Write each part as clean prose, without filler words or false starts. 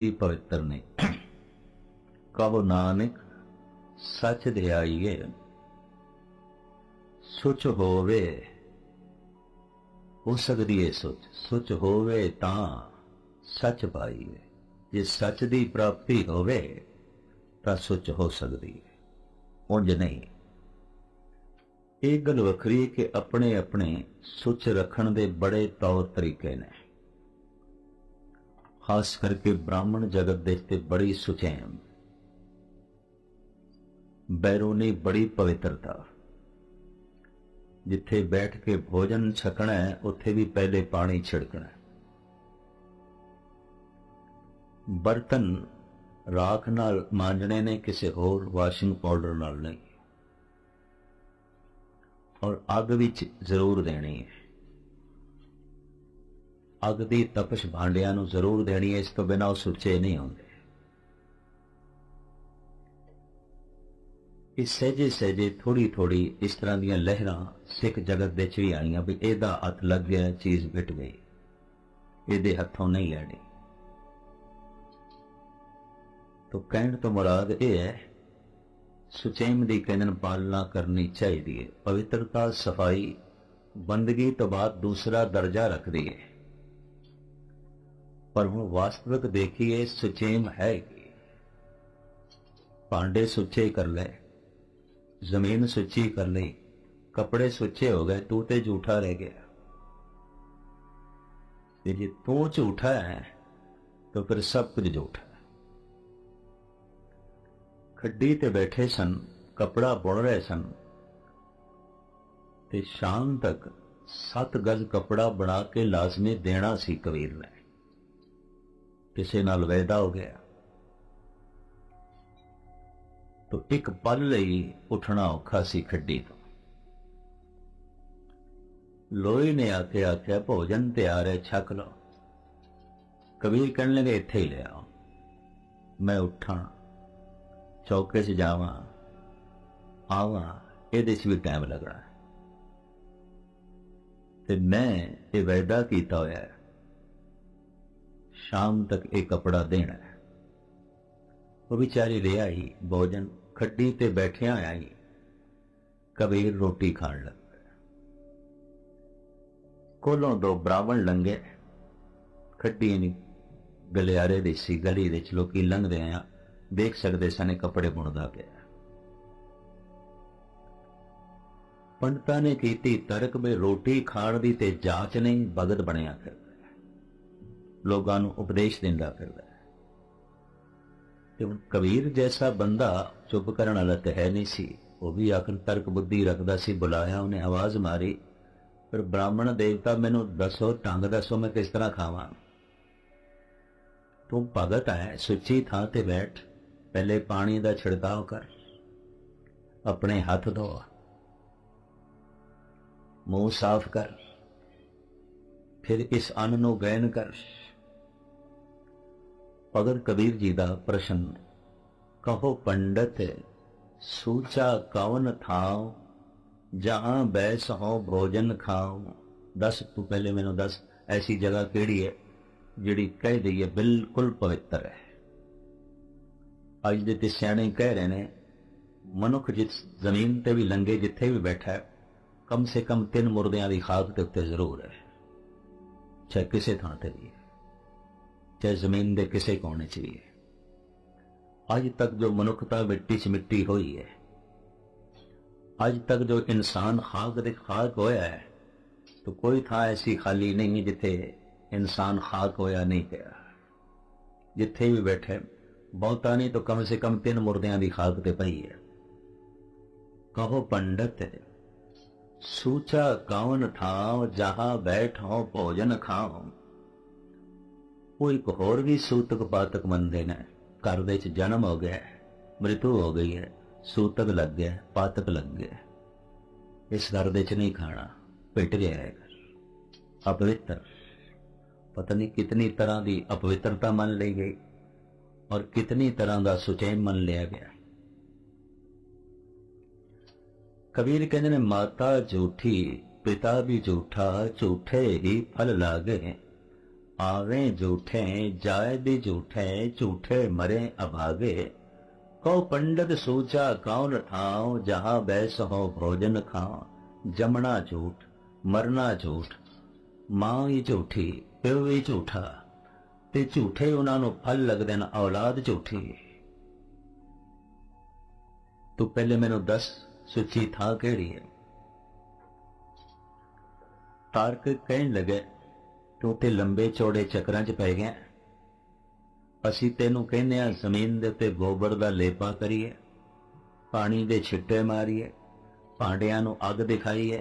ही पवित्र ने। कहो नानक सच दे आईए, सुच होवे हो सकदी है सुच, सुच होवे तां सच पाईए। जे सच दी प्राप्ति होवे तां सुच हो सकदी है, उंज नहीं। एक गल वखरी कि अपने अपने सुच रखण दे बड़े तौर तरीके ने। खास करके ब्राह्मण जगत दे बड़ी सुचैन, बैरूनी बड़ी पवित्रता। जिथे बैठ के भोजन छकना है उत्थे भी पहले पानी छिड़कना है। बर्तन राख नाल मांजने ने, किसी होर वाशिंग पाउडर नाल नहीं। और अग विच जरूर देनी है, अग दी तपश भांडियां नूं जरूर देनी है, इस तो बिना सुचे नहीं होंदे। इस सहजे सहजे थोड़ी थोड़ी इस तरह दी लहरां सिख जगत दे भी आईयां भी एदा हथ लग गया, चीज बिट गई, एदे हथों नहीं लैनी। तो कहण तो मुराद यह है, सुचेम दी कहन पालना करनी चाहिए। पवित्रता सफाई बंदगी तो बाद दूसरा दर्जा रखती है, पर हुण वास्तविक देखिए सुचेम है कि भांडे सुचे कर ले, जमीन सुची कर ली, कपड़े सुचे हो गए, तू ते झूठा रह गया। जे तू झूठा है तो फिर सब कुछ झूठा है। खड्डी ते बैठे सन, कपड़ा बुन रहे सन, ते शाम तक 7 गज कपड़ा बना के लाजमी देना सी कबीर ने। किसी नाल वैदा हो गया तो एक पल लई उठना औखा सी खड्डी तो। लोई ने आके आख्या भोजन तैयार है, छक लो। कबीर कहने लगे इत्थे ही ले आओ। मैं उठा, चौके से जावा आवा, ये भी टाइम लगना है। ते मैं ये वैदा किया होया है, शाम तक एक कपड़ा देना है। वो बेचारी ले आई भोजन, खड्डी ते बैठिया आई। कबीर रोटी खाण लग गया। कोलों 2 ब्राह्मण लंघे, खड्डी नहीं गलियारे दी सी, गली दे लोकी लंघदे आ देख सकते सन कपड़े बुनदा पिया। पंडिता ने की तर्क में रोटी खाण दी ते जाच नहीं, भगत बनिया फिरदा है, लोगां नूं उपदेश दिंदा फिरदा है। कबीर जैसा बंदा चुप करने वाला तो है नहीं सी, वो भी आखिर तर्क बुद्धि रखता सी। बुलाया, उन्हें आवाज मारी, फिर ब्राह्मण देवता मैनू दसो, ढंग दसो, मैं किस तरह खावां। तू भगत है, सुची थां ते बैठ, पहले पानी का छिड़काव कर, अपने हाथ धो, मुंह साफ कर, फिर इस अन्न नूं ग्रहण कर। भगत कबीर जी का प्रश्न, कहो पंडित सूचा कौन थाओ, जहां बैस हो भोजन खाओ। दस, तू पहले मैनू दस ऐसी जगह केड़ी है जिहड़ी कह दी है बिल्कुल पवित्र है। अज दे सियाणे कह रहे ने, मनुख जिस जमीन ते भी लंघे, जिथे भी बैठा है, कम से कम 3 मुर्दियां की खाक के उत्ते जरूर है, चाहे किसी थां ते भी है, चाहे जमीन के किसी कोने च भी है। अज तक जो मनुखता मिट्टी च मिट्टी हुई है, अज तक जो इंसान खाक दे खाक होया है, तो कोई थां ऐसी खाली नहीं जिथे इंसान खाक होया नहीं गया। जिथे भी बैठे, बहुता नहीं तो कम से कम 3 मुर्दियां की खाक ते पई है। कहो पंडित सूचा कौन थाओ, जहां बैठो भोजन खाओ। वो एक होर भी सूतक पातक मनते ने। घर दे जन्म हो गया, मृत्यु हो गई है, सूतक लग गया, पातक लग गया, इस घर दे नहीं खाना, पिट गया है घर, अपवित्र। पता नहीं कितनी तरह की अपवित्रता मन ली गई और कितनी तरह का सुचैन मन लिया गया। कबीर कहते ने, माता झूठी पिता भी झूठा, झूठे ही फल लागे, आवे झूठे जाए भी झूठे, झूठे मरे अभागे। कहो पंडित सूचा कौन ठाव, जहां बैस हो भोजन खाओ। जमना झूठ, मरना झूठ, मां ही झूठी, प्यो भी झूठा, ते झूठे उन्हां नूं फल लगदे न, औलाद झूठी। तू पहले मैनू दस सुची थां किहड़ी है? तारक कहन लगे तू ते लंबे चौड़े चक्रां च पै गया। असीं तैनूं कहने आ जमीन दे उत्ते गोबर दा लेपा करिए, पानी दे छिट्टे मारीए, भांडियां नूं अग दिखाईए,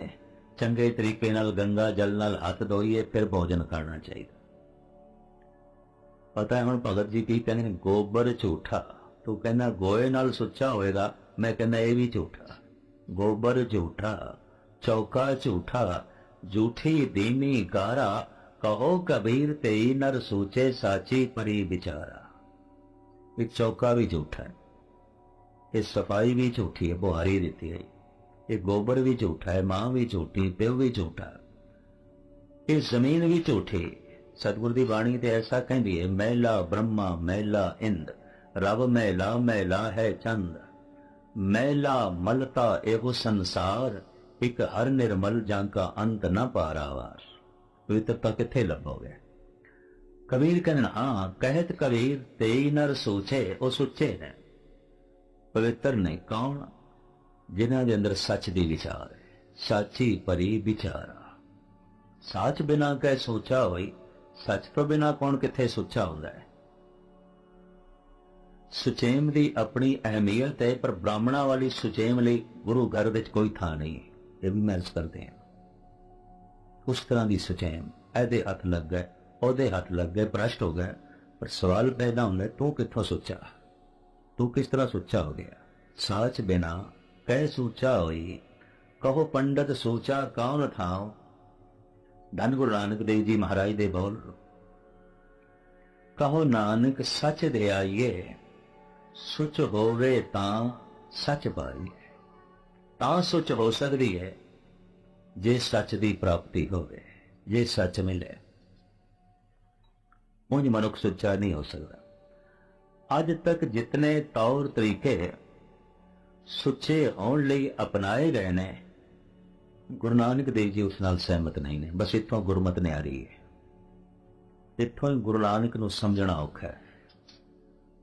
चंगे तरीके नाल गंगा जल नाल हथ धोईए, फिर भोजन करना चाहिए। पता है हुण भगत जी की कहंदे ने, गोबर झूठा। तू कहना गोए नाल सुच्चा होएगा, मैं कहना ये भी झूठा। गोबर झूठा, चौका झूठा, झूठी दीनी कारा। कहो कबीर तेई नर सूचे, साची परी बिचारा। ये चौका भी झूठा है, ये सफाई भी झूठी है, बुहारी देती है। ये गोबर भी झूठा है, मां भी झूठी, प्यो भी झूठा, ये जमीन भी झूठी। सतगुर दी बाणी ते ऐसा कहती है, मैला ब्रह्मा मैला इंद, रब मैला मैला है चंद। मैला मलता एहो संसार, एक हर निर्मल जांका अंत न पारावार। पवित्रता किथे लभोगे? कबीर कहन, हाँ कहत कबीर तेई नर सोचे, वो सुचे ने, पवित्र ने कौन? जिन्हां दे अंदर सच दी विचार है, साची परी विचारा। सच बिना कह सोचा होई, सच तो बिना कौन किथे सोचा हुंदा है। सुचेम की अपनी अहमियत है, पर ब्राह्मणा वाली सुचेम लई गुरु घर विच कोई थां नहीं। ये भी महसूस करते हैं। उस तरह की सुचेम ऐदे हथ लग गए, ओदे हथ लग गए, भ्रष्ट हो गए। पर सवाल पैदा होंदा, तू कित्थों सोचा? तू किस तरह सोचा हो गया? साच बिना कह सोचा होई, कहो पंडित सोचा कौन ठाव। धन गुरु नानक देव जी महाराज दे बोल, कहो नानक सच दे आइए, सुच होवे तां सच पाइए। तां सुच हो सकती है जे सच की प्राप्ति होवे, जे सच मिले। उंज मनुख सुच्चा नहीं हो सकता। अज तक जितने तौर तरीके सुचे होने लई अपनाए गए ने, गुरु नानक देव जी उस नाल सहमत नहीं ने। बस इत्थों गुरमत ने आ रही है, इत्थों ही गुरु नानक नूं समझना औखा है,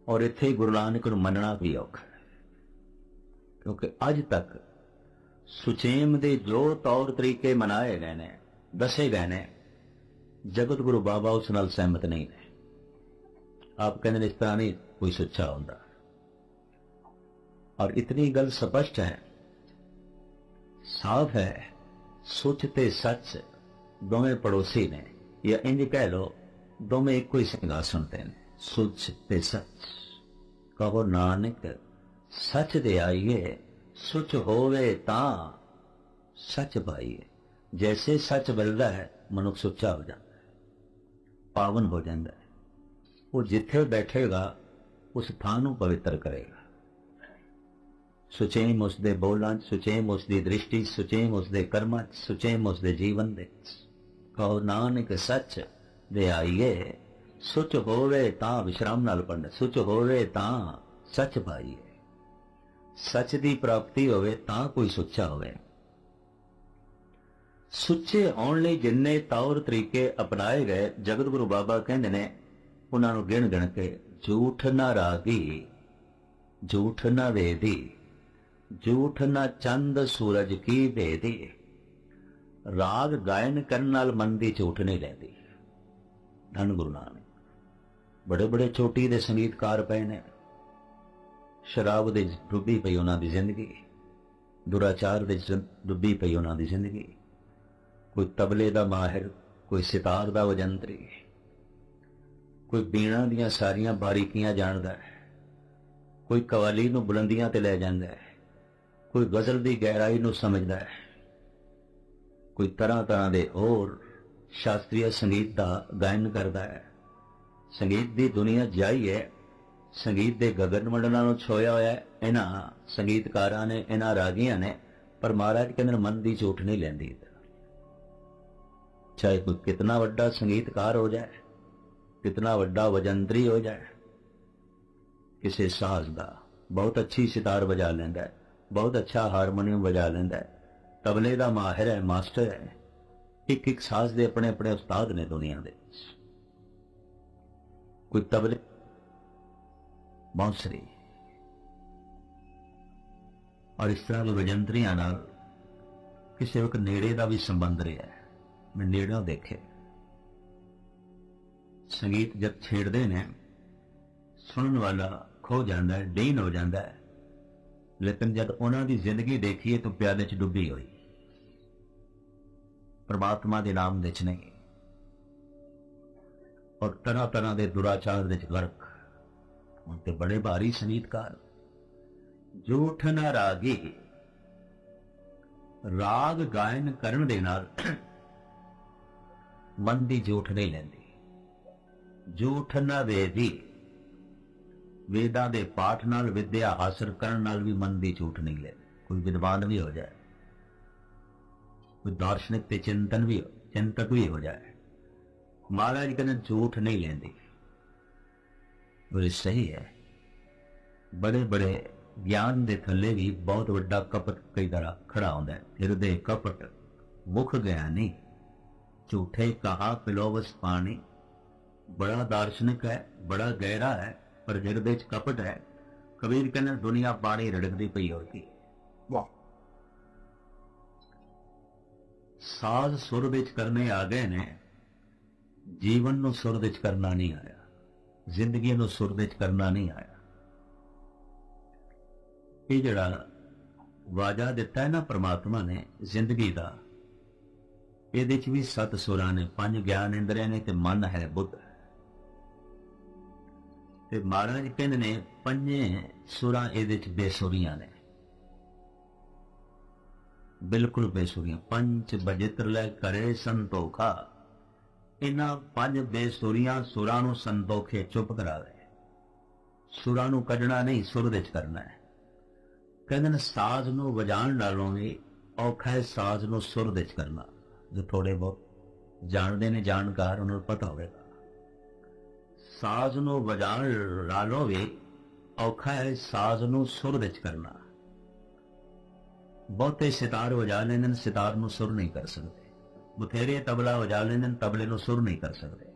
और इत्थे ही गुरु नानक नूं मनना भी औखा है। क्योंकि अज तक सुचेम दे जो तौर तरीके मनाए गए ने, दसे गए ने, जगत गुरु बाबा उस नाल सहमत नहीं ने। आप कहते इस तरह नहीं कोई सुच्चा होंदा। और इतनी गल स्पष्ट है, साफ है, सुच ते सच दोवें पड़ोसी ने, या इंज कह लो दोवें एक ही सिंघासन ते ने। सुच ते सच, कहो नानक सच दे आइए, सुच होवे तां सच पाइए। जैसे सच मिलता है, मनुख सुच्चा हो जाता है, पावन हो जाता है। वो जिथे बैठेगा उस थां नूं पवित्र करेगा। सुचेम उसदे बोलां, सुचेम उसदी दृष्टि, सुचेम उसदे कर्मां, सुचेम उसदे जीवन दे। कहो नानक सच दे आइए, सुच होवे तां, विश्राम नाल पढ़ना, सुच होवे तां सच पाइए। सच की प्राप्ति होवे तां कोई सुच्चा होवे। सुच्चे होने लई जिन्ने तौर तरीके अपनाए गए, जगत गुरु बाबा कहंदे ने, उन्हां नूं गिण गिण के, झूठ ना रागी, झूठ ना वेदी, झूठ ना चंद सूरज की भेदी। राग गायन करन नाल मन दी झूठ नहीं लैंदी। धन गुरु नानक। बड़े बड़े चोटी दे संगीतकार पए ने, शराब दे डुੱਬੀ पई उन्हां दी जिंदगी, दुराचार दे डुੱਬੀ पई उन्हां दी जिंदगी। कोई तबले दा माहिर, कोई सितार दा वजंत्री, कोई बीणा दियां सारियां बारीकियां जानदा है, कोई कवाली नूं बुलंदियां ते लै जांदा है, कोई गज़ल दी गहराई नूं समझदा है, कोई तरह तरह दे होर शास्त्रीय संगीत दा गायन करदा है। संगीत दी दुनिया जाई है, संगीत दे गगन मंडलां नूं छोया होया है इन्हां संगीतकारां ने, इन्हां रागियां ने। पर महाराज कहंदे मन दी झूठ नहीं लैंदी। चाहे कोई कितना वड्डा संगीतकार हो जाए, कितना वड्डा वजंत्री हो जाए। किसी साज का बहुत अच्छी सितार बजा लेंदा है, बहुत अच्छा हारमोनीयम बजा लेंदा है, तबले का माहिर है, मास्टर है। एक एक साज के अपने अपने उस्ताद ने दुनिया के। कोई तबले, बांसुरी और इस तरह की वजंत्रियां नाल किसी वक्त नेड़े का भी संबंध रहा है। मैं नेड़ों देखे संगीत जब छेड़ते ने सुनने वाला खो जाता है, डीन हो जाता है, लेकिन जब उन्होंने जिंदगी देखी तो प्याले च डुबी हुई, परमात्मा के नाम विच नहीं और तरह तरह के दुराचार विच गर्क। उनके बड़े भारी संगीतकार। झूठ ना रागी राग गायन करन दे नाल मन दी झूठ नहीं लेंदी। झूठ ना वेदी वेदां दे पाठ नाल विद्या हासिल करन नाल भी मन दी झूठ नहीं लेंदी। कोई विद्वान भी हो जाए, कोई दार्शनिक ते चिंतक भी हो जाए, महाराज कहते झूठ नहीं लेंदी। और सही है, बड़े बड़े ज्ञान दे थले भी बहुत बड़ा कपट कई तरह खड़ा होंदा है। हृदय कपट मुख ज्ञानी झूठे कहा पिलोवस पानी। बड़ा दार्शनिक है, बड़ा गहरा है, पर हृदय च कपट है। कबीर कहने दुनिया पानी रड़कती पई होती। वाह, साज सुर विच करने आ गए ने, जीवन नूं सुर विच करना नहीं आया, जिंदगी नूं सुर विच करना नहीं आया। ये जड़ा वाजा दिता है ना परमात्मा ने जिंदगी का, ये भी 7 सुरां ने, 5 ज्ञान इंद्रियां ने ते मन है बुद्ध। ते महाराज कहते ने 5 सुरां ये बेसुरियां ने, बिल्कुल बेसुरियां। 5 बजित्र लै करे संतोखा। इन्हां 5 बेसुरियां सुरां नूं संतोखे चुप करावे। सुरां नूं कढना नहीं, सुर विच करना है। कहते ने साज नूं वजाण नालों भी औखा है साज नूं सुर विच करना। जो थोड़े बहुत जानते ने जानकार, उन्होंने पता होगा साज नूं वजाण नालों भी औखा है साज नूं सुर विच करना। बहुते सितार वजा लेंदे, सितार नूं सुर नहीं कर सकते। बथेरे तबला वजा लेंदे, तबले नूं सुर नहीं कर सकते।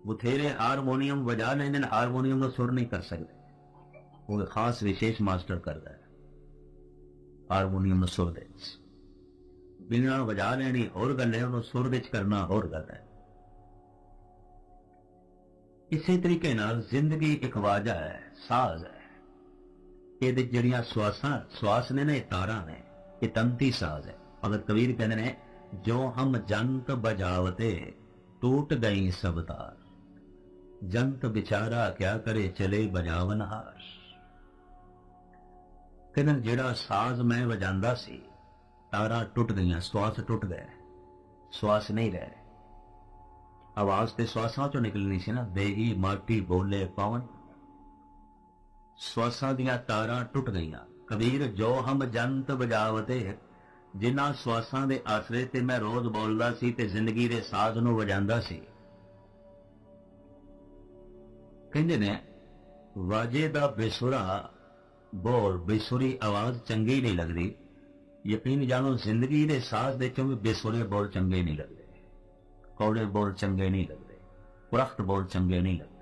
बथेरे हारमोनीयम वजा लेंदे, हारमोनीयम नूं सुर नहीं कर सकते। वो खास विशेष मास्टर करता है हारमोनीयम नूं सुर दे। बिना वजा लेनी होर गल है, उन्होंने सुर विच करना होर गल है। इसी तरीके नाल जिंदगी एक वाजा है, साज है। ये जड़ियां श्वास ने ना, तारा ने, ये तंती साज है। अगर कबीर कहते ने जो हम जंत बजावते टूट गई सब तार। जंत बिचारा क्या करे चले बजावन हार। कहते जेड़ा साज मैं वजांदा सी, तारा टूट गई, श्वास टूट गए, श्वास नहीं रहे। आवाज ते श्वासां चो निकलनी सी ना, देही माटी बोले पवन। श्वासां दियां तारां टुट गईयां। कबीर जो हम जंत बजावते, जिन्हां श्वासां दे आसरे ते मैं रोज बोलदा सी ते जिंदगी दे साज नूं वजांदा सी। कहंदे ने वाजे दा बेसुरा बोल, बेसुरी आवाज चंगी नहीं लगदी। यकीन जानो जिंदगी दे साज दे चों भी बेसुरे बोल चंगे नहीं लगदे, कौड़े बोल चंगे नहीं लगते, पुरख्त बोल चंगे नहीं लगते।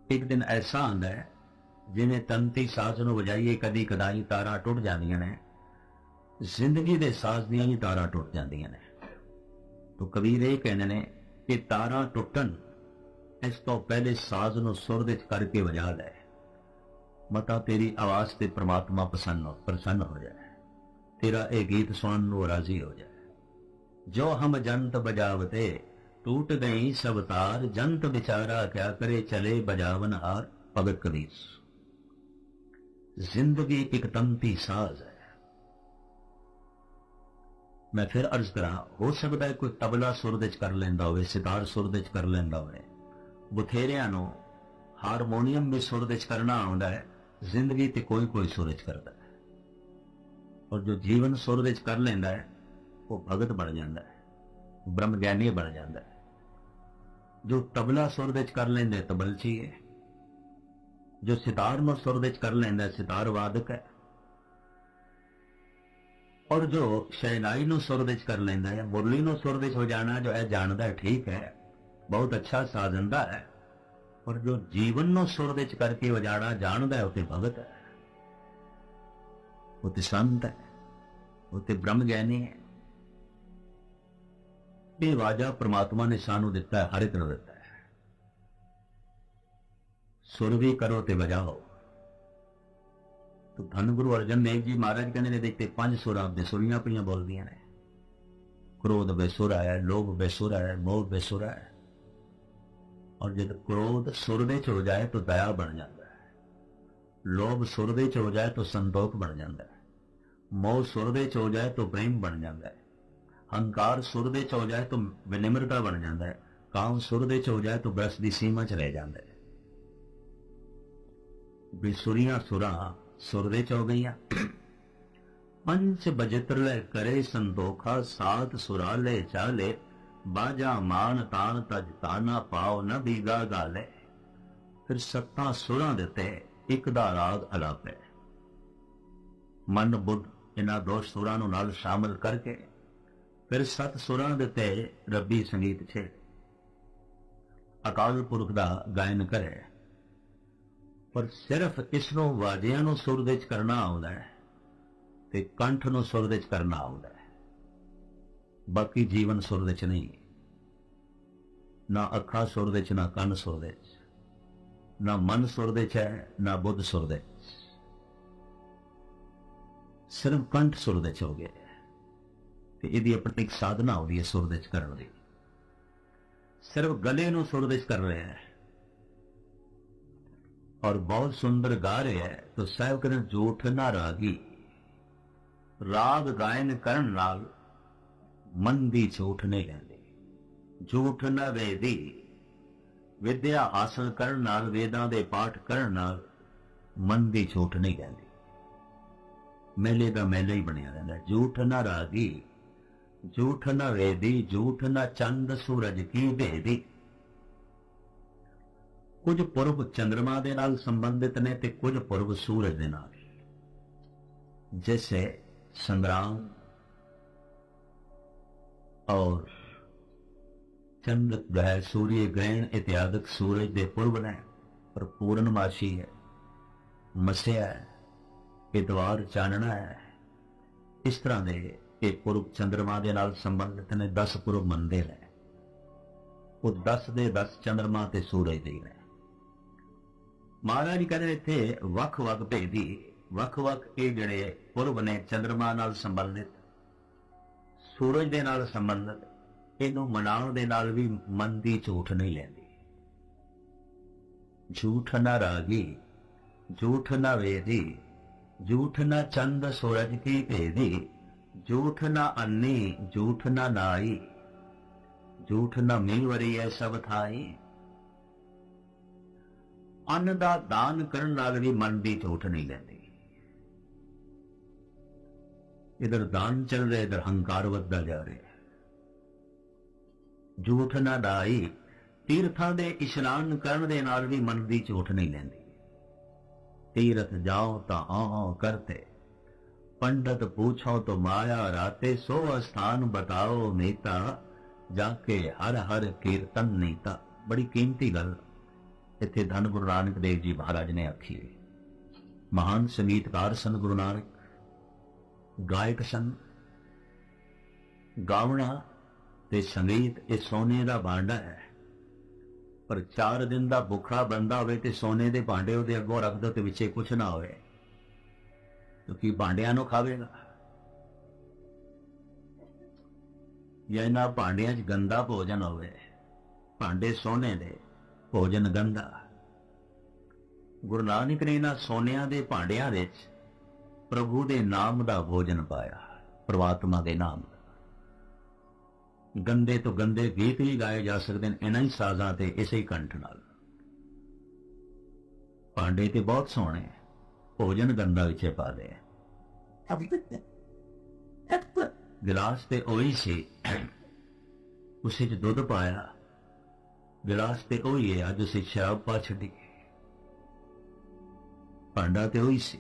एक दिन ऐसा आंदा है जिन्हें तंती साज नूं वजाइए कदी कदाई तारा टुट जांदियां ने, जिंदगी दे साज दियां भी तारा टुट जांदियां ने। तो कबीर ये कहने ने कि तारा टुटन इस तो पहले साज नूं सुर विच करके वजा लै, मता तेरी आवाज ते परमात्मा प्रसन्न हो जाए, तेरा ये गीत सुनन नूं राजी हो जाए। जो हम जंत बजावते टूट गई सब तार। जंत बिचारा क्या करे चले बजावन हार। भगत कबीर। जिंदगी एक तंती साज है। मैं फिर अर्ज करा, हो सकता है कोई तबला सुर विच कर लेंदा होवे, सितार सुर विच कर लेंदा होवे, बथेरियां नूं हारमोनीयम भी सुर विच करना आउंदा है। जिंदगी ते कोई कोई सुर विच करदा है, और जो जीवन सुर विच कर लेंदा है वो भगत बन जाता है, ब्रह्म ज्ञानी बन जाता है। जो तबला सुर विच कर लेंदे तबलची है, जो सितार नूं सुर विच कर लेंदा सितार वादक है, और जो शहनाई नूं सुर विच कर लेंदा है, मुरली नूं सुर विच हो जाना जो है जानदा है, ठीक है, बहुत अच्छा साजंदा है, पर जो जीवन नूं सुर विच करके वजाना जानदा है, उते भगत है, उते संत है, उते ब्रह्म ज्ञानी है। ये वाजा परमात्मा ने सानू दिता है, हर एक नूं दिता है। सुर भी करो ते बजाओ। तो धन गुरु अर्जन देव जी महाराज कहने ने देखते 5 सुर आपदे सुरियां पईयां बोलदियां ने। क्रोध बेसुरा है, लोभ बेसुरा है, मोह बेसुरा है, और जब क्रोध सुर विच हो जाए तो दया बन जाता है, लोभ सुर विच हो जाए तो संतोख बन जाता है, मोह सुर विच हो जाए तो प्रेम बन जाता है, हंकार सुर विच हो जाए तो विनिम्रता बन जाता है, काम सुर विच हो जाए तो बस की सीमा च रह जाता है। बेसुरियां सुरां सुर विच हो गईयां। पंच बजित्र करे संतोखा, सात सुराले चाले, बाजा मान तान तज ताना, पाओ न बीगा गाले। फिर 7 सुरां दिते एक दा राग अलापे। मन बुद्ध इन्हां 2 सुरां नूं नाल शामिल करके फिर 7 सुरां दिते रब्बी संगीत छे। अकाल पुरख दा गायन करे, पर सिर्फ इसनों वाजियां नूं सुर विच करना आउंदा है ते कंठ नूं सुर विच करना आउंदा है, बाकी जीवन सुर विच नहीं। ना अखां सुर विच, ना कन सुर विच, ना मन सुर विच है, ना बुद्ध सुर विच, सिर्फ कंठ सुर विच हो गया। ते इहदी अपनी एक साधना हो रही है सुर विच करन दी। सिर्फ गले नूं सुर विच कर रहे हैं और बहुत सुंदर गा रहे हैं, तो साहिब कहते झूठ ना रागी। राग गायन करन नाल मन दी झूठ नहीं लैंदी। झूठ ना वेदी, विद्या हासिल करन नाल, वेदां दे पाठ करन नाल मन दी झूठ नहीं लैंदी। मेले दा मेला ही बनिया रहिंदा। झूठ ना रागी, झूठ ना वेदी, झूठ ना चंद सूरज की भेदी। कुछ पुरब चंद्रमा दे नाल संबंधित ने ते कुछ पुरब सूरज दे नाल, जैसे संग्राम और चंद्र ग्रह, सूर्य ग्रहण इत्यादि सूरज दे पुरब ने, पर पूर्णमासी है, मस्या है, इतवार चानना है। इस तरह दे एक पुरब चंद्रमा दे नाल संबंधित ने 10 पुरब मनदे ने। वो 10 दे 10 चंद्रमा ते सूरज दे ने। महाराज जी कहते इत्थे वख-वख भेदी, वख-वख ये जिहड़े पुरब ने चंद्रमा नाल संबंधित, सूरज दे नाल संबंधित, इहनूं मनाउण दे नाल भी मन दी झूठ नहीं लैंदी। झूठ ना रागी, झूठ ना वेदी, झूठ ना चंद सूरज की भेदी, झूठ ना अन्नी, झूठ ना नाई, झूठ ना मीवरी है सब थाई। अन्न दा दान करन नाल भी मन दी झूठ नहीं लैंदी। इधर दान चल रहा, इधर हंकार वधदा जा रहा। झूठ ना दाई, तीर्थां दे इशनान करन दे नाल भी मन दी झूठ नहीं लैंदी। तीरथ जाओ तां हाँ करते, पंडित पूछो तो माया राते, सो स्थान बताओ नीता, जाके हर हर कीर्तन नीता। बड़ी कीमती गल इत्थे धन गुरु नानक देव जी महाराज ने आखी है। महान संगीतकार सन गुरु नानक, गायक सन। गावना ते संगीत ये सोने का भांडा है, पर 4 दिन का भुखा बंदा होवे ते सोने के भांडे उहदे अगों रख दो ते विचे कुछ ना होवे, क्योंकि भांडियां नूं खावेगा। या इन्हां भांडियां च गंदा भोजन होवे, भांडे सोने दे, भोजन गंदा। गुरु नानक ने इन्हां सोनिया दे भांडियां विच प्रभु दे नाम दा भोजन पाया, परमात्मा दे नाम दा। गंदे तो गंदे गीत ही गाए जा सकते हैं इन्हां ही साजां ते इसे ही कंठ नाल। भांडे ते बहुत सोहणे, भोजन गंदा विचे पा दे। गिलास ते ओही सी, उसे च दुध पाया, गिलास ते ਉਹੀ है, अज उसे शराब पा छड़ी, भांडा ते ਉਹੀ सी,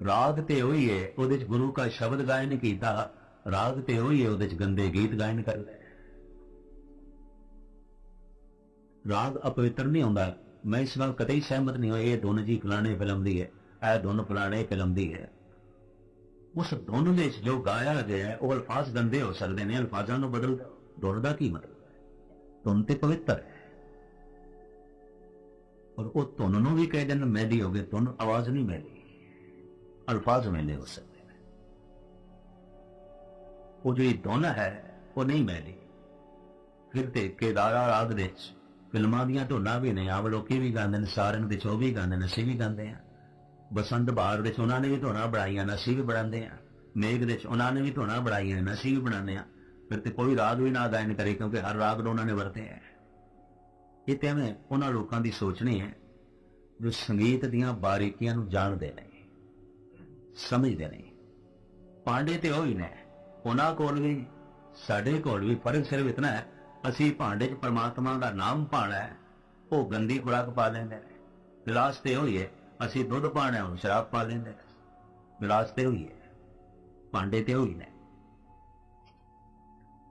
राग ते ਉਹੀ है, ਉਹਦੇ ਚ गुरु का शब्द गायन कीता, राग ते ਉਹੀ है, ਉਹਦੇ ਚ गंदे गीत गायन कर ले। राग अपवित्र नहीं होता। मैं इस नाल कतई सहमत नहीं हो ये धुन जी फलाने फिल्म दी है, यह धुन फलाने फिल्म दी है। उस धुन दे जो गाया गया है वो अल्फाज गंदे हो सकते हैं, अल्फाजों को बदल दो, धुन का की मतलब है? धुन ते पवित्र है, और वो धुन नूं भी कह देना मैली हो गई, धुन आवाज नहीं मैली, अल्फाज मैले हो सकते हैं। वो जी धुन है वो नहीं मैली। फिर ते केदारा राग दे फिल्मां दियां धुनां भी ने, आम लोग भी गाते हैं, सारंग दे चो भी गाते हैं, असीं भी गाते हैं। बसंत बहार दे उन्होंने भी धुनां बनाईयां, असीं भी बनाते हैं। मेघ दे उन्होंने भी धुनां बनाईयां, असीं भी बनाते हैं। फिर तो कोई राग भी ना गायन करे, क्योंकि हर राग तो उन्होंने वरते हैं। ये तो हमें उन्होंने लोगों की सोचनी है जो संगीत दियां बारीकियां नूं जानते नहीं, समझते नहीं। पांडे तो वही ने, उन्होंने कोल भी साडे कोल भी फर्क सिर्फ इतना है, असी भांडे च परमात्मा का नाम पाना है, वो गंदी खुराक पा लेंगे। गिलास तो वही है, असी दुध पाना है, शराब पा लेंगे। गिलास तो वही है, भांडे तो वही ने।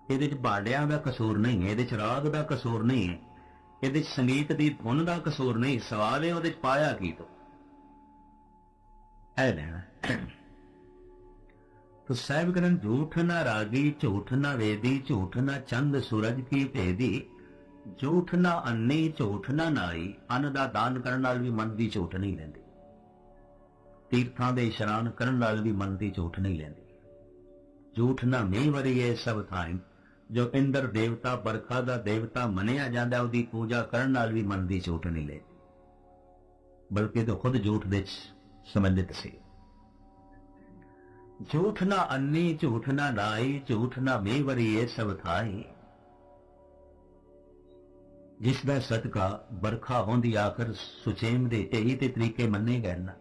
ये भांडिया का कसूर नहीं है, ये राग का कसूर नहीं है, ये संगीत की धुन का कसूर नहीं। सवाल है वो पाया की तो है लेना। तो साहिब कहन झूठ ना रागी, झूठ ना वेदी, झूठ ना चंद सूरज की भेदी, झूठ ना अन्नी, झूठ ना नाई, अन्न का दान करने नाल भी मन की झूठ नहीं लेंदी, तीर्थां दे इशनान करने नाल भी मन की झूठ नहीं लेंदी। झूठ ना मीह वरीए सब थाई, जो इंद्र देवता बरखा का देवता मनिया जाता उसकी पूजा करने नाल भी मन की झूठ नहीं लेंदी, बल्कि तो खुद झूठ दे संबंधित सी। झूठ ना अन्नी, झूठ ना नाई, झूठ ना मीह वरीए सब थाई, जिसदा सदका बरखा होंदी आकर सुचेम दे, यही ते तरीके मन्ने गए ना।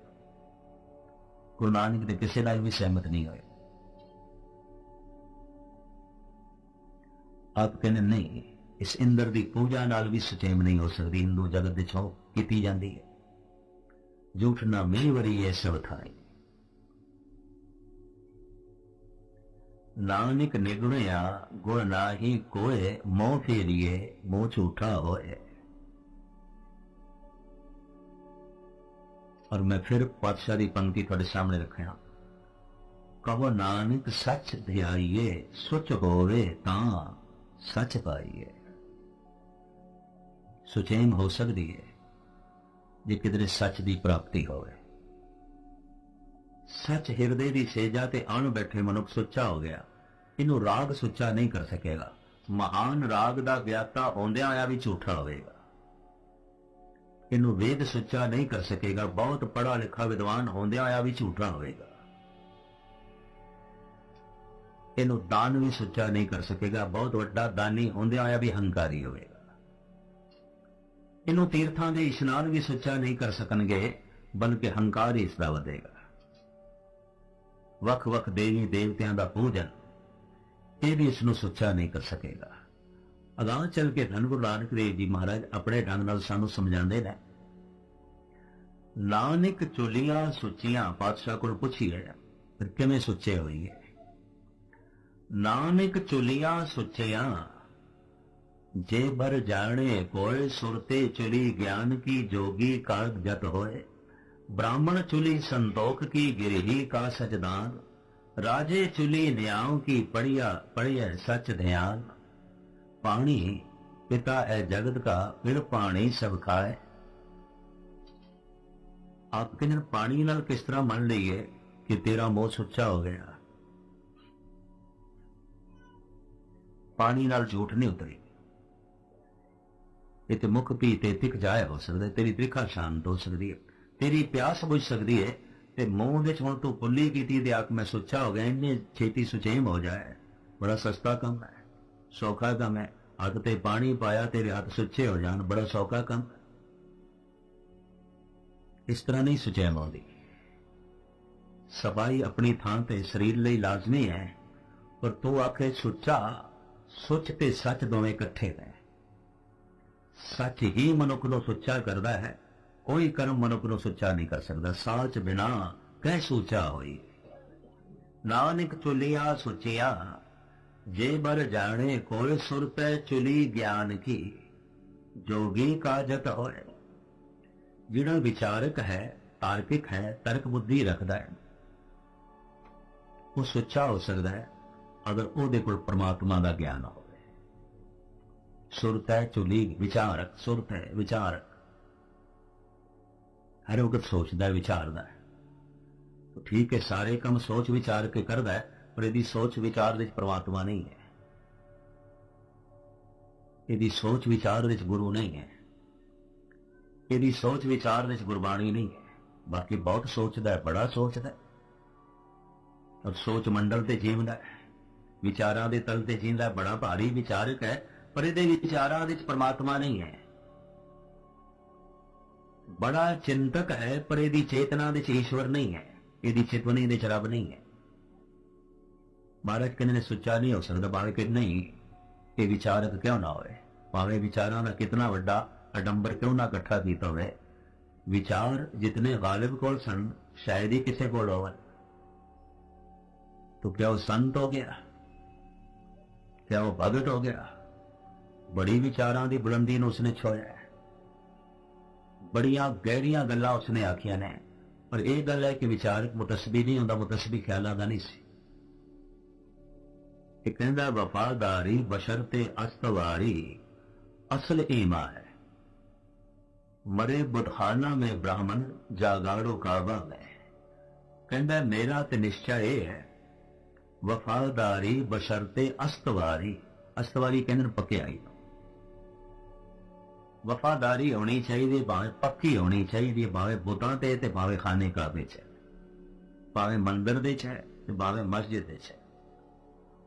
गुरु नानक दे किसी नाल भी सहमत नहीं होए। आप कहने नहीं, इस इंद्र की पूजा नाल भी सुचेम नहीं हो सकती, हिंदू जगत दे छो कीती जांदी है। झूठ ना मीह वरीए सब थाई, नानक निगुणिया गुण नाही कोय, मोह फेरिए मोह झूठा होए। और मैं फिर पातशाह की पंक्ति थोड़े सामने रखा, कहो नानक सच ध्याइए, सुच होवे तां सच पाइए। सुचेम हो सकती है जे किधरे सच की प्राप्ति होवे। सच हिरदे की सेजा ते अण बैठे मनुख सुच्चा हो गया, इनू राग सुच्चा नहीं कर सकेगा। महान राग का ज्ञाता होंदिया होया भी झूठा होगा। इनू वेद सुच्चा नहीं कर सकेगा, बहुत पढ़ा लिखा विद्वान होंदिया होया भी झूठा होगा। इनू दान भी सुच्चा नहीं कर सकेगा, बहुत वड्डा दानी होंदिया होया भी हंकारी होगा। इनू तीर्थां दे इशनान भी सुच्चा नहीं कर सकणगे, बल्कि हंकार ही इसदा वधेगा। वख वख देवी देवतियां दा पूजन ये भी इसनू सुच्चा नहीं कर सकेगा। अगां चल के धन गुरु नानक देव जी महाराज अपने ढंग नाल सानू समझाते हैं। नानक चुलिया सुचियां, पातशाह को पुछिए फिर किवें सुचे होइए। नानक चुलिया सुचियां, जे बर जाने कोय, सुरते चुली ज्ञान की, जोगी काग जत होए। ब्राह्मण चुली संतोख की, गिरही का सचदान, राजे चुली न्याव की, पढ़िया सच ध्यान। पानी पिता है जगत का, फिर पानी सब खाए। आप कहते पानी नाल किस तरह मान लीए कि तेरा मोह सुच्चा हो गया। पानी नाल झूठ नहीं उतरी, इतने मुख पी ते तिक जाया हो सकता है, तेरी त्रिखा शांत हो सकती है, तेरी प्यास बुझ सकती है। ते मूँह दे हुण तू पुली की आख मैं सुच्चा हो गया, इन्नी छेती सुचेम हो जाए, बड़ा सस्ता काम है, सौखा काम है। हथ ते पानी पाया तेरे हाथ सुच्चे हो जान, बड़ा सौखा काम। इस तरह नहीं सुचेम आती। सफाई अपनी थां ते शरीर लई लाजमी है, पर तू आखे सुच्चा, सुच ते सच दोवें इकट्ठे ने। सच ही मनुख ਨੂੰ ਸੁੱਚਾ ਕਰਦਾ ਹੈ, ਕੋਈ ਕਰਮ ਮਨੁੱਖ ਨੂੰ ਸੁੱਚਾ ਨਹੀਂ ਕਰ ਸਕਦਾ। ਸਾਚ ਬਿਨਾ ਕਹਿ ਸੂਚਾ ਹੋਈ, ਨਾਨਕ ਚੁਲਿਆ ਸੁਚਿਆ, ਜੇ बर जाने कोय सुर पे चुली ज्ञान की, जोगी का जत होए। ਜਿਹੜਾ ਵਿਚਾਰਕ ਹੈ, ਤਾਰਕਿਕ ਹੈ, ਤਰਕ ਬੁੱਧੀ ਰੱਖਦਾ ਹੈ, ਉਹ ਸੁੱਚਾ ਹੋ ਸਕਦਾ ਹੈ ਅਗਰ ਉਹਦੇ ਕੋਲ ਪਰਮਾਤਮਾ ਦਾ ਗਿਆਨ ਹੋਵੇ। ਸੁਰਤ ਹੈ ਚੁਲੀ, ਵਿਚਾਰਕ ਸੁਰਤ ਹੈ, ਵਿਚਾਰਕ ਹਰ ਵਕਤ ਸੋਚਦਾ ਵਿਚਾਰਦਾ ਹੈ। ਠੀਕ ਹੈ, ਸਾਰੇ ਕੰਮ ਸੋਚ ਵਿਚਾਰ ਕੇ ਕਰਦਾ ਹੈ, ਪਰ ਇਹਦੀ ਸੋਚ ਵਿਚਾਰ ਵਿੱਚ ਪਰਮਾਤਮਾ ਨਹੀਂ ਹੈ, ਇਹਦੀ ਸੋਚ ਵਿਚਾਰ ਵਿੱਚ ਗੁਰੂ ਨਹੀਂ ਹੈ, ਇਹਦੀ ਸੋਚ ਵਿਚਾਰ ਵਿੱਚ ਗੁਰਬਾਣੀ ਨਹੀਂ ਹੈ। ਬਾਕੀ ਬਹੁਤ ਸੋਚਦਾ ਹੈ, ਬੜਾ ਸੋਚਦਾ ਹੈ, ਔਰ ਸੋਚ ਮੰਡਲ ਤੇ ਜੀਵਦਾ ਹੈ, ਵਿਚਾਰਾਂ ਦੇ ਤਲ ਤੇ ਜੀਂਦਾ, ਬੜਾ ਭਾਰੀ ਵਿਚਾਰਕ ਹੈ, ਪਰ ਇਹਦੇ ਵਿਚਾਰਾਂ ਵਿੱਚ ਪਰਮਾਤਮਾ ਨਹੀਂ ਹੈ। ਬੜਾ ਚਿੰਤਕ ਹੈ, ਪਰ ਇਹਦੀ ਚੇਤਨਾ ਵਿੱਚ ਈਸ਼ਵਰ ਨਹੀਂ ਹੈ, ਇਹਦੀ ਚੇਤਵਨੀ ਵਿੱਚ ਰੱਬ ਨਹੀਂ ਹੈ। ਮਹਾਰਾਜ ਕਹਿੰਦੇ ਨੇ ਸੁੱਚਾ ਨਹੀਂ ਹੋ ਸਕਦਾ। ਭਾਵੇਂ ਕਿ ਨਹੀਂ, ਇਹ ਵਿਚਾਰਕ ਕਿਉਂ ਨਾ ਹੋਵੇ, ਭਾਵੇਂ ਵਿਚਾਰਾਂ ਦਾ ਕਿਤਨਾ ਵੱਡਾ ਅਡੰਬਰ ਕਿਉਂ ਨਾ ਇਕੱਠਾ ਕੀਤਾ ਹੋਵੇ, ਵਿਚਾਰ ਜਿਤਨੇ ਗਾਲਿਬ ਕੋਲ ਸਨ ਸ਼ਾਇਦ ਹੀ ਕਿਸੇ ਕੋਲ ਹੋਵਨ। तो क्या वो संत हो गया, क्या वो भगत हो गया? बड़ी विचारां दी बुलंदी नूं उसने छोया है, बड़ियां गहरियां गल्लां उसने आखियां ने, पर यह गल है कि विचारक मुतसबी नहीं होंदा, मुतसबी ख्यालां दा नहीं सी। एक कहंदा वफादारी बशरते अस्तवारी असल ईमा है, मरे बुतखाना में ब्राह्मण जागाड़ो काबा में। कहंदा मेरा ते निश्चय यह है, वफादारी बशरते अस्तवारी, अस्तवारी कहते पक्याई, वफादारी होनी चाहिए, भावे पक्की होनी चाहिए, भावे बुतां ते भावे खाने काबे च, भावे मंदिर दे च, भावे मस्जिद दे च,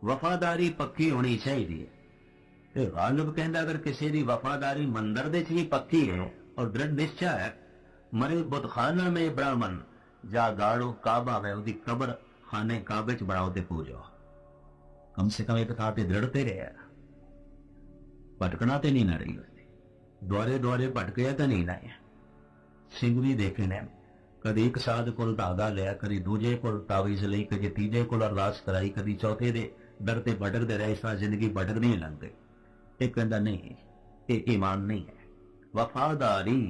वफादारी पक्की होनी चाहिए। ते गालिब कहता अगर किसी की वफादारी मंदिर दे च भी पक्की है और दृढ़ निश्चय है, मरे बुतखाना में ब्राह्मण जा गाड़ो काबा में, उसकी कब्र खाने काबे च बनाओ ते पूजो, कम से कम एक था ते दृढ़ते रहे, भटकना ते नहीं ना रही, द्वारे द्वारे भटकया तो नहीं ना। सिंह भी देखे ने, कभी एक साध को धागा लिया, कभी दूजे को तावीज ली, कभी तीजे को अरदास कराई, कभी चौथे दे दर ते भटकते रहे, इस तरह जिंदगी भटकनी लग गई। एक कहता नहीं, ये ईमान नहीं है। वफादारी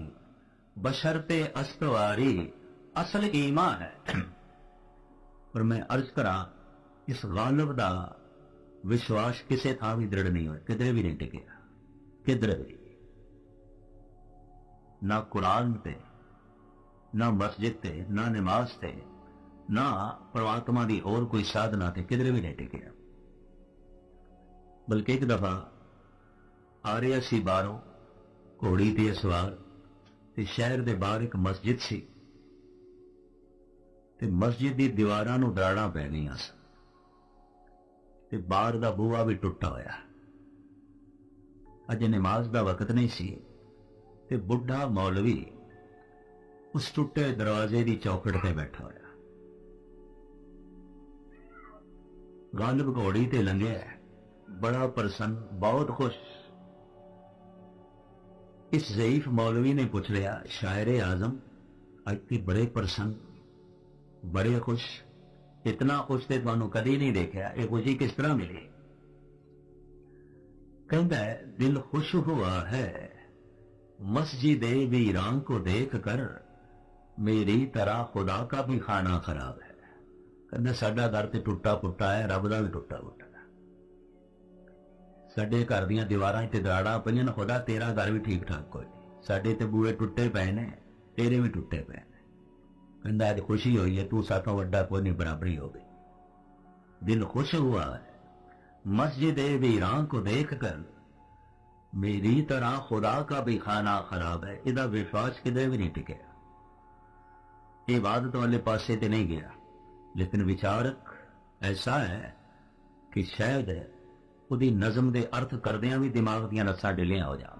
बशरते अस्तवारी असल ईमान है। पर मैं अर्ज करा, इस गालिब का विश्वास किसी थां भी दृढ़ नहीं हुआ, किधरे भी नहीं टिकया, किधरे भी ना कुरान ते, ना मस्जिद ते, ना नमाज ते, ना परमात्मा की और कोई साधना ते, किधरे भी नहीं टिकया। बल्कि एक दफा आ रहा सी बाहरों घोड़ी ते सवार, ते शहर के बाहर एक मस्जिद सी, ते मस्जिद की दीवारां नूं दराड़ां पै गईयां सन, ते बाहर दा बूहा भी टुटा होया। अज नमाज का वक्त नहीं सी, ते बुढ़ा मौलवी उस टुटे दरवाजे की चौखट ते बैठा होया। गालिब घोड़ी ते लंघिया, बड़ा प्रसन्न, बहुत खुश। इस ज़ईफ मौलवी ने पूछ लिया, शायर आजम अज ते बड़े प्रसन्न, बड़े खुश, इतना खुश तो तुहानू कदी नहीं देखा, ये खुशी किस तरह मिली? कहता है दिल खुश हुआ है मस्जिद वीरान को देख कर, मेरी तरह खुदा का भी खाना खराब है। कहता साडा घर तो टुटा फुटा है, रब का भी टुटा फुटा है। साडे घर दीयां दीवारां ते दराड़ां पईयां, खुदा तेरा घर भी ठीक ठाक कोई नहीं, साडे ते बूहे टुटे पे ने, तेरे भी टुटे पे ने। कहता है खुशी हुई है, तू साथों वड्डा कोई नहीं, बराबरी हो गई। दिल खुश हुआ है मस्जिद वीरान को देख कर, मेरी तरह खुदा का भी खाना खराब है। इहदा विश्वास किधरे भी नहीं टिकया, इबादत वाले पासे ते नहीं गया। लेकिन विचारक ऐसा है कि शायद उहदी नज़म दे अर्थ करदियां भी दिमाग दीयां नसां ढिलियां हो जाण,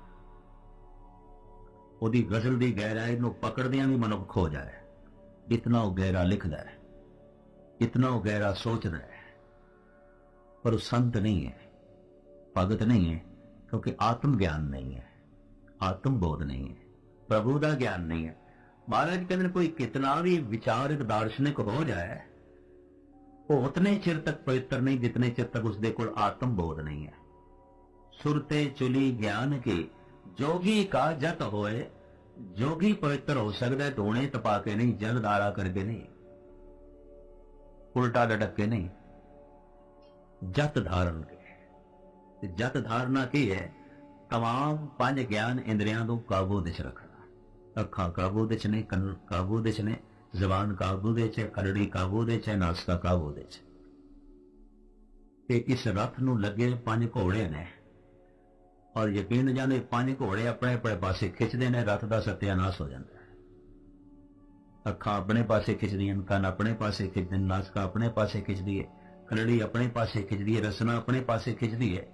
उहदी गज़ल दी गहराई नूं पकड़दियां भी मनुख खो जाए। इतना वो गहरा लिखता है, इतना वो गहरा सोचता है, पर वो संत नहीं है, भगत नहीं है, क्योंकि आत्म ज्ञान नहीं है। आत्म बोध नहीं है, प्रभु का ज्ञान नहीं है। महाराज कहते कोई कितना भी विचारक दार्शनिक हो जाए वो उतने चिर तक पवित्र नहीं जितने चिर तक उसके कोल आत्म बोध नहीं है। सुरते चुली ज्ञान की जोगी का जत होए, जोगी पवित्र हो सकता है धोने तपा के नहीं, जल दारा करके नहीं, उल्टा लटक के नहीं, जत धारण के। जत धारणा की है तमाम पांच ज्ञान इंद्रियां को काबू विच रखना। अखा काबू विच ने, कन काबू विच ने, जबान काबू विच है, खरड़ी काबू विच है, नासका काबू विच। इस रथ नूं लगे पंज घोड़े ने और यकीन जाने पंज घोड़े अपने अपने पासे खिंचते हैं, रथ का सत्यानाश हो जाता है। अखा अपने पासे खिंचदियां, कन अपने पासे खिंचते, नासका अपने पासे खिंचती है, खरड़ी अपने पासे खिंचती है, रसना अपने पासे खिंचती है।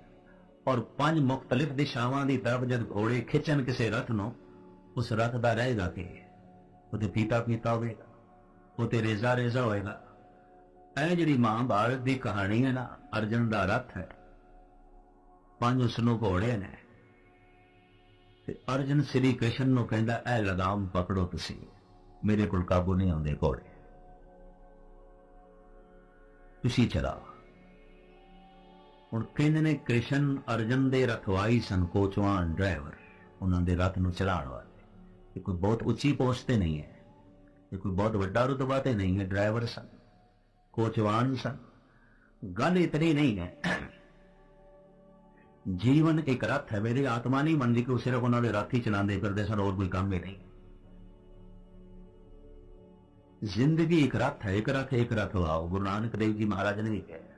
और पंज मुख्तलिफ दिशावां की तरफ जब घोड़े खिंचन किसी रथ नूं, उस रथ का रहेगा कि उते पीता पीता होगा, उते रेजा रेजा होएगा। ऐ जिहड़ी महाभारत की कहानी है ना, अर्जन का रथ है, पंज उसनों घोड़े ने, ते अर्जन श्री कृष्ण नूं कहंदा ऐ लगाम पकड़ो, तुसी मेरे कोल काबू नहीं आउंदे घोड़े, तुसी चलाओ। हुण कहंदे ने कृष्ण अर्जन दे रखवाई सन, कोचवान ड्राइवर, उन्हां दे रथ नूं चलाउण वाले। ये कोई बहुत उच्ची पोस्ट ते नहीं है, ये कोई बहुत वड्डा रुतबा ते नहीं है, ड्राइवर सन, कोचवान सन। गल इतनी नहीं है, जीवन एक रथ है। मेरी आत्मा नहीं मनती कि सिर्फ उन्होंने रथ ही चलाते करते सन, और कोई काम ही नहीं। जिंदगी एक रथ है, एक रथ वाओ, गुरु नानक देव जी महाराज ने भी कहा।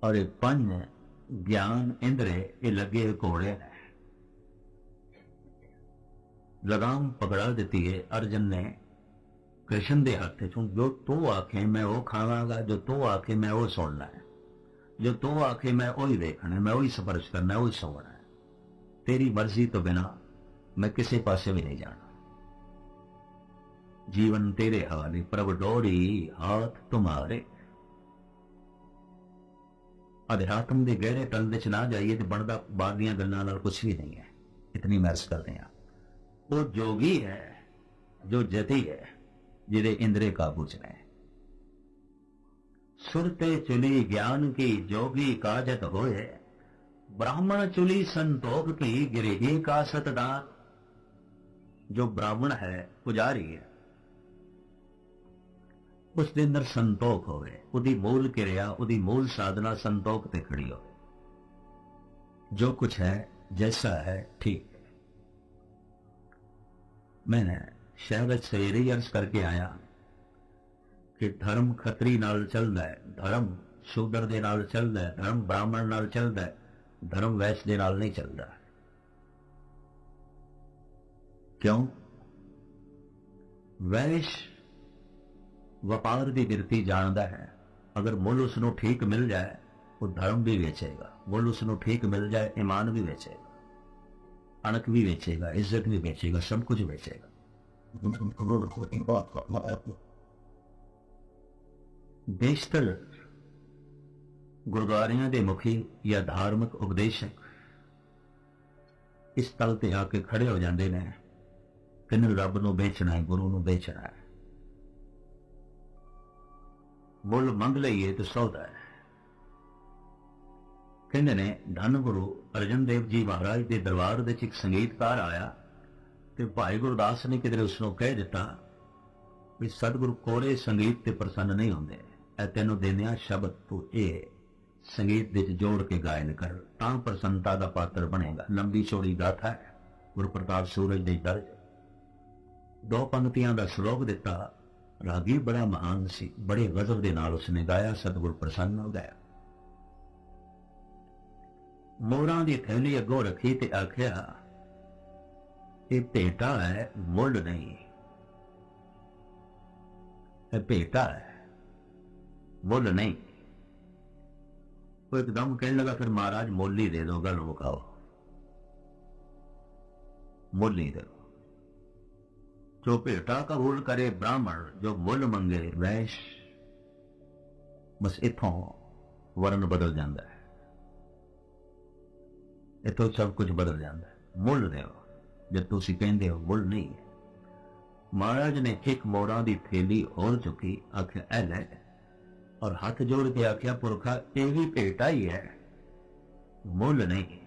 और ये पंज ज्ञान इंद्रे ये लगे घोड़े ने, लगाम पकड़ा देती है अर्जन ने कृष्ण दे हाथ चों। जो तू आखे मैं वो खावांगा, जो तू आखे मैं वो सुनना है, जो तू आखे मैं वही देखना है, मैं वही स्पर्श करना है, वही सोना है। तेरी मर्जी तो बिना मैं किसी पासे भी नहीं जाना। जीवन तेरे हवाले, प्रभु डोरी हाथ तुम्हारे। अध्यात्म के गहरे तल विच ना जाइए तो बनता बाहर दीयां गल्लां नाल कुछ भी नहीं है। इतनी महस करते हैं। वो जोगी है जो जति है, जिदे इंद्रे काबू च ने। सुरते चुली ज्ञान की जोगी काजत होए, ब्राह्मण चुली संतोख की गिरही का सतदार। जो ब्राह्मण है, पुजारी है, उसके अंदर संतोख होवे, उदी मूल क्रिया, उदी मूल साधना संतोख ते खड़ी हो। जो कुछ है जैसा है ठीक है। मैंने शायद सवेरे ही अर्ज करके आया कि धर्म खतरी नाल चलदा है, धर्म शूदर दे नाल चलदा है, धर्म ब्राह्मण नाल चलदा है, धर्म वैश्य दे नाल नहीं चलदा। क्यों? वैश्य वपार की गिरती जानता है। अगर मुल उसनों ठीक मिल जाए वो धर्म भी बेचेगा, मुल उसनों ठीक मिल जाए ईमान भी बेचेगा, अणक भी बेचेगा, इज्जत भी बेचेगा, सब कुछ बेचेगा। बेशतर गुरुद्वारियां के मुखी या धार्मिक उपदेशक इस तल ते आके खड़े हो जाते हैं कि रब नूं बेचना है, गुरु नूं बेचना है, मुल मंग लईए तो सौदा है। कहते ने धन गुरु अर्जन देव जी महाराज के दरबार विच एक संगीतकार आया तो भाई गुरदास ने किधरे उसनों कह दिता भी सतगुरु कोरे संगीत ते प्रसन्न नहीं होंदे, ऐ तैनूं देनिया शब्द तू ये संगीत विच जोड़ के गायन कर, तां प्रसन्नता का पात्र बनेगा। लंबी चौड़ी गाथा है, गुरु प्रताप सूरज दे दर्ज। दो पंक्तियां का श्लोक दिता, रागी बड़ा महान सी, बड़े गजब दे नाल उसने गाया, सतगुरु प्रसन्न हो गया। मोरां दी थैली अगों रखी ते आख्या ये भेटा है, मुल नहीं, ये भेटा है, मुल नहीं। वो एकदम कहने लगा फिर महाराज मुल ही दे दो, गल मुकाओ, मुल ही दे दो। जो भेटा कबूल करे ब्राह्मण, जो मुल मंगे वैश्य। बस इथों वर्ण बदल जाता है, इथों सब कुछ बदल जाता है। ਮੁੱਲ ਦਿਓ। जब ਤੁਸੀਂ ਕਹਿੰਦੇ ਹੋ ਮੁੱਲ ਨਹੀਂ ਹੈ। महाराज ने एक मोड़ा की थैली और चुकी, आख्या ए ले, और हाथ जोड़ के आख्या पुरखा ये भी भेटा ही है, मुल नहीं।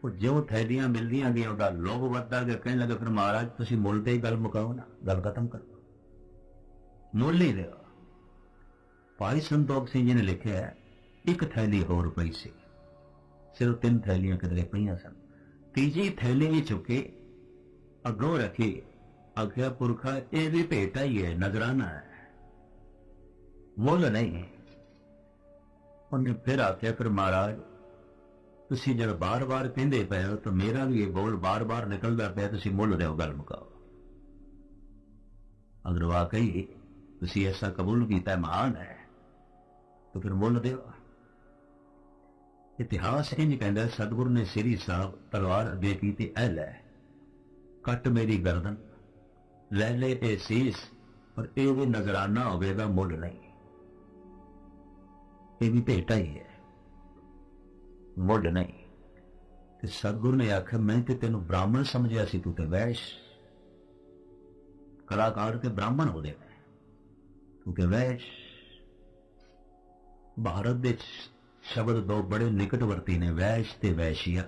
वो जो थैलियां मिलदियां गई उहदा लोभ वधदा गया। कहने लगे फिर महाराज तुसी मुल ते ही गल मुकाओ ना, गल खत्म करो, मुल ही दो। भाई संतोख सिंह जी ने लिखा है एक थैली होर पई सी, सिर्फ 3 थैलियां किधरे पईयां सन। तीजी थैली भी चुके अगों रखी, आख्या पुरखा ये भी भेटा ही है, नजराना है, मुल नहीं। उन्हें फिर आख्या फिर महाराज तुसी जब बार बार कहते पे हो तो मेरा भी ये बोल बार बार निकलता पे, तुसी मुल दो, गल मुकाओ। अगर वाकई तुसी ऐसा कबूल किया महान है तो फिर मुल दो। इतिहास इंज कहता सतगुरु ने श्री साहब तलवार अगे की, ऐ लै कट मेरी गर्दन, ले ले ए शीस, पर यह भी नजराना होगा, मुल नहीं, ये भी भेटा ही है, मुल नहीं। ते सतगुरु ने आख्या मैं ते तेन ब्राह्मण समझिया सी, तू ते वैश्य, कलाकार ते ब्राह्मण हो गए, तू ते वैश्य। भारत दे शब्द 2 बड़े निकटवर्ती ने, वैश्य ते वैश्या।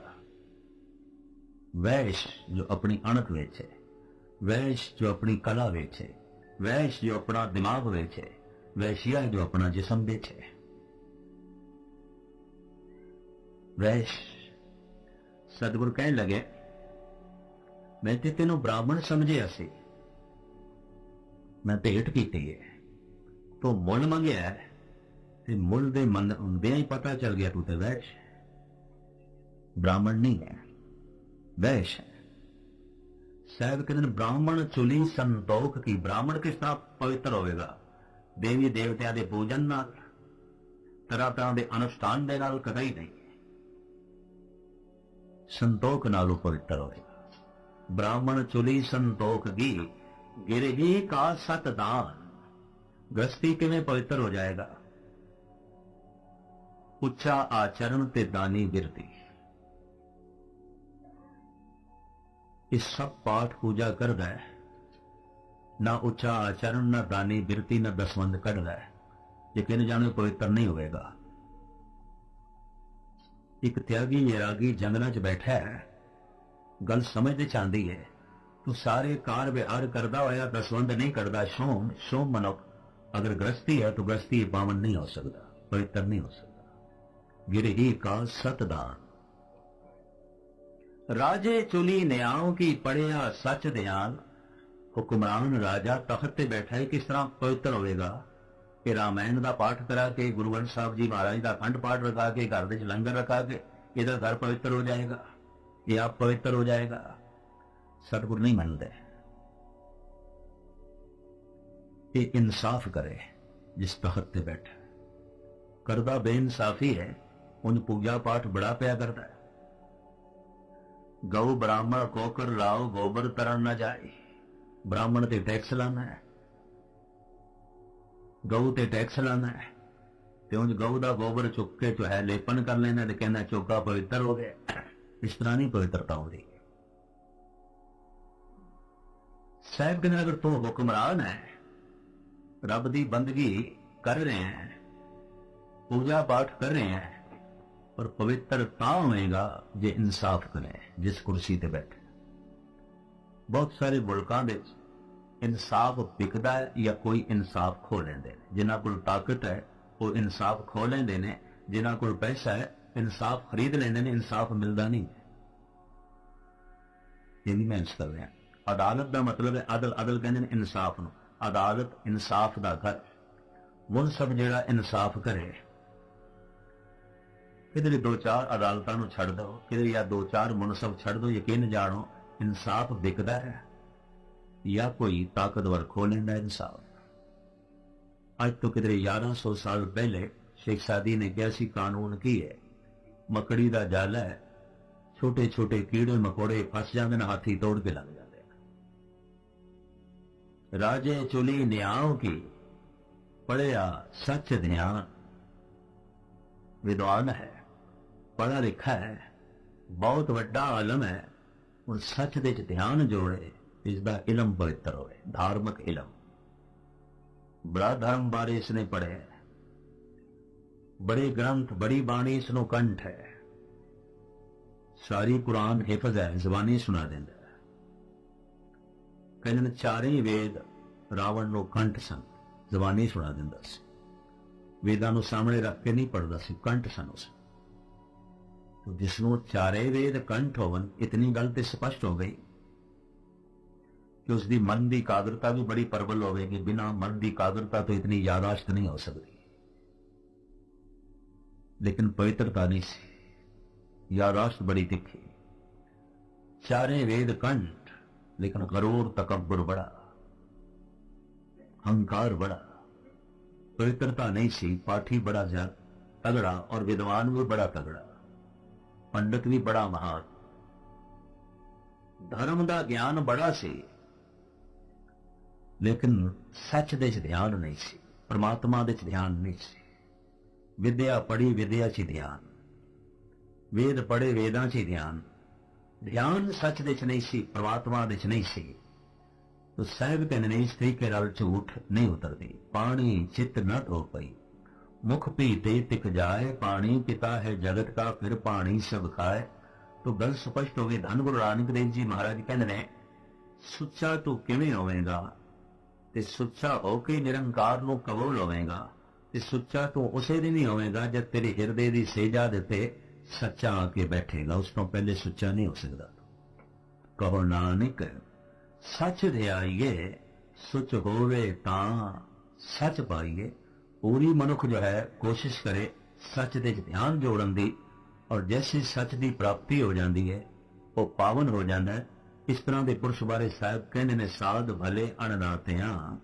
वैश्य जो अपनी अणत विच है, वैश्य जो अपनी कला विच है, वैश्य जो अपना दिमाग विच है, वैश्या जो अपना जिसम विच है। वैश्य सतगुरु कहने लगे मैं ते तेनों ब्राह्मण समझिया सी, मैं भेंट की है तो मुल मंगया है, ते मुल दे मन हुंदियां ही पता चल गया तू ते वैश्य, ब्राह्मण नहीं है, वैश्य है। साहब कहते ब्राह्मण चुली संतोख की, ब्राह्मण किस तरह पवित्र होगा? देवी देवतियां दे पूजन नाल, तरह तरह के अनुष्ठान दे नाल कदा ही नहीं, संतोख नालों पवित्र होगा। ब्राह्मण चुली संतोख की, गिरगी का सतदान, गृहस्थी किवें पवित्र हो जाएगा? उच्चा आचरण ते दानी बिरती। इस सब पाठ पूजा करदा है, ना उच्चा आचरण, ना दानी बिरती, ना दसवंध करदा है, यकीन जानो पवित्र नहीं होगा। एक त्यागी वैरागी जंगलों च बैठा है, गल समझ चाहती है, तू सारे कार विहार करदा होया दसवंध नहीं करदा, शोम शोम मनुख अगर गृहस्थी है तो गृहस्थी पावन नहीं हो सकता, पवित्र नहीं हो सकता। गिरही का सतदान, राजे चुली न्याओं की पढ़िया सच दयाल। हुक्मरान राजा तख्त पे बैठा है, किस तरह पवित्र होगा? कि रामायण का पाठ करा के, गुरु ग्रंथ साहब जी महाराज का अखंड पाठ रखा के, घर में लंगर रखा के, इधर घर पवित्र हो जाएगा, ये आप पवित्र हो जाएगा। सतगुरु नहीं मानते। ये इंसाफ करे जिस तख्त पे बैठा, करदा बेइंसाफी है, उन पूजा पाठ बड़ा पया करता है। गौ ब्राह्मण कोकर लाओ, गोबर तरन न जाए, ब्राह्मण ते टैक्स लाना है, गऊ ते टैक्स लाना है, ते उन गऊ का गोबर चुक के जो है लेपन कर लेना, ते कहना चौका पवित्र हो गया। इस तरह नहीं पवित्रता हो रही। साहब कहने अगर तू हुक्मरान है, रब की बंदगी कर रहे हैं, पूजा पाठ कर रहे हैं, पर पवित्र तां होएगा जे इंसाफ करें जिस कुर्सी ते बैठे। बहुत सारे मुल्कों में इंसाफ बिकदा है या कोई इंसाफ खो लेंदे, जिन्हां कोल ताकत है वो इंसाफ खो लेंदे ने, जिन्हां कोल पैसा है इंसाफ खरीद लेंदे ने, इंसाफ मिलता नहीं। ये भी मैं कर रहा। अदालत का मतलब है अदल, अदल कहते हैं इंसाफ नूं, अदालत इंसाफ का घर। मुनसफ जिहड़ा इंसाफ करे, किधरे 2-4 अदालतों नूं छड़ दो, किधरे या 2-4 मुनसफ छड़ दो, यकीन जानो इंसाफ बिकदा है या कोई ताकतवर खो लेंदा इंसाफ। अज तो किधरे 1100 साल पहले शेख सादी ने कहा सी कानून की है, मकड़ी का जाल है, छोटे छोटे कीड़े मकोड़े फस जाते हैं, हाथी तोड़ के लग जाते हैं। राजे चुली न्याओं की, पढ़िया सच ध्यान। विद्वान है, पढ़ा लिखा है, बहुत वड्डा आलम है। और सच दे च ध्यान जोड़े, इसका इलम पवित्र होवे, धार्मिक इलम। बड़ा धर्म बारे इसने पढ़े है, बड़े ग्रंथ बड़ी बाणी इसनों कंठ है, सारी कुरान हिफज है, जबानी सुना देंदा है। कहने चारे वेद रावण नो कंठ सन, जबानी सुना देंदा सी, वेदां नूं सामने रख के नहीं पढ़दा सी, कंठ सन उस। तो जिसनों चारे वेद कंठ होवन, इतनी गल तो स्पष्ट हो गई कि उसकी मन की एकाग्रता भी बड़ी प्रबल होगी। बिना मन की एकाग्रता तो इतनी यादाश्त नहीं हो सकती। लेकिन पवित्रता नहीं सी, यादाश्त बड़ी तिखी। चारे वेद कंठ, लेकिन गरूर तकब्बुर बड़ा, अहंकार बड़ा, पवित्रता नहीं सी। पाठी बड़ा तगड़ा और विद्वान भी बड़ा तगड़ा, पंडित भी बड़ा महान, धर्म का ज्ञान बड़ा सी, लेकिन सच दे ध्यान नहीं सी, परमात्मा दे ध्यान नहीं सी। विद्या पढ़ी विद्या च ध्यान, वेद पढ़े वेदां च ध्यान, ध्यान सच दे नहीं सी, परमात्मा दे नहीं सी। तो साहिब कहने ने इस तरीके नाल झूठ नहीं उतरती। पानी चित्त न धो पई, मुख पीते तिक जाए, पानी पिता है जगत का, फिर पानी सब खाए। तो गल स्पष्ट हो गई। धन गुरु नानक देव जी महाराज कहते ने, सुच्चा तू किवें होवेगा, ते सुच्चा होके निरंकार नूं कबूल होवेगा, ते सुच्चा तू उसे दिन ही होवेगा जब तेरे हिरदे दी सेजा देते सच्चा आके बैठेगा। उस तो पहले सुच्चा नहीं हो सकता। कहो नानक सच ध्याइए, सुच होवे तां सच पाइए। पूरी मनुख जो है कोशिश करे सच दे ध्यान जोड़न दी, और जैसे सच की प्राप्ति हो जाती है वो पावन हो जाता है। इस तरह के पुरुष बारे साहब कहने ने, साध भले अणनातिया,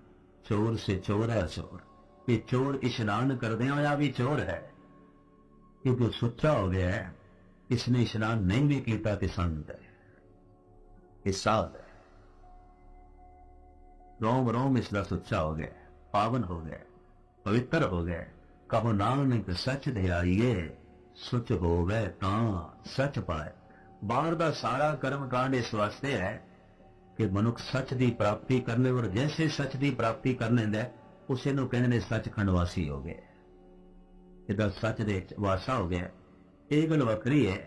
चोर से चोर है चोर। ये चोर इशनान करदे होया भी चोर है, क्योंकि सुच्चा हो गया है। इसने इशनान नहीं भी किया तो संत है, ये साध है। रोम रोम इसका सुच्चा हो गया, पावन हो गया, पवित्र हो गए। कहो नानक सच ध्याइए, सुच होवे तां सच पाए। बाहर का सारा कर्म कांड इस वास्ते है कि मनुख सच की प्राप्ति करने, और जैसे सच की प्राप्ति कर लेंदा उसे नूं कहंदे ने सचखंड वासी हो गए, इहदा सच दे वासा हो गया। ये गल वखरी है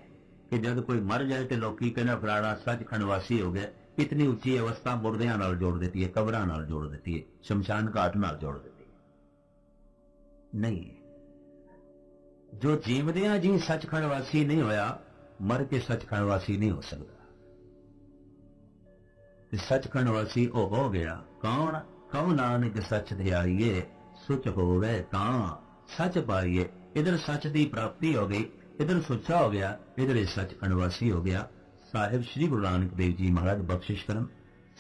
कि जब कोई मर जाए तो लोग कहना फलाना सचखंड वासी हो गया। इतनी उच्ची अवस्था मुर्दियां नाल जोड़ देती है, कबरां नाल जोड़ देती है, शमशान घाट नाल जोड़ देती है। नहीं, जो जीवदियां जी सचखंड वासी नहीं होया, मर के सचखंड वासी नहीं हो सकता। सचखंड वासी ओ हो गया कौन? कहो नानक सच ध्याइए, सुच होवे तां सच पाइए। इधर सच की प्राप्ति हो गई, इधर सुचा हो गया, इधर सचखंड वासी हो गया। साहिब श्री गुरु नानक देव जी महाराज बख्शिश करन,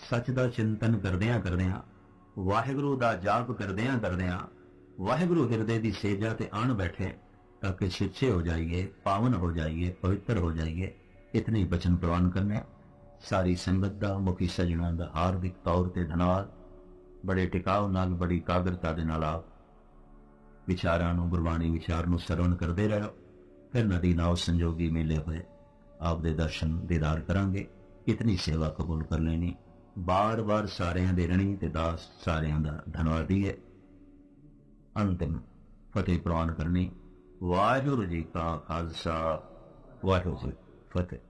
सच का चिंतन करदियां करदियां, वाहिगुरु का जाप करदियां करदियां, वाहिगुरु हिरदे की सेजा ते आन बैठे, ताकि सुचे हो जाइए, पावन हो जाइए, पवित्र हो जाइए। इतने ही बचन प्रवान करने। सारी संगत का, मुखी सजना का हार्दिक तौर पर धन्यवाद। बड़े टिकाव नाल, बड़ी एकाग्रता दे नाल आप विचारां नूं, गुरबाणी विचार नूं सरवण करते रहो। फिर नदी नाव संजोगी मिले हुए आप दे दर्शन दीदार करांगे। इतनी सेवा कबूल कर लेनी। बार बार सारियां दे रणी ते दास सारियां दा धन्यवादी है। अंतिम फतेह प्रवान करनी। वाहिगुरू जी का खालसा, वाहिगुरू जी फतेह।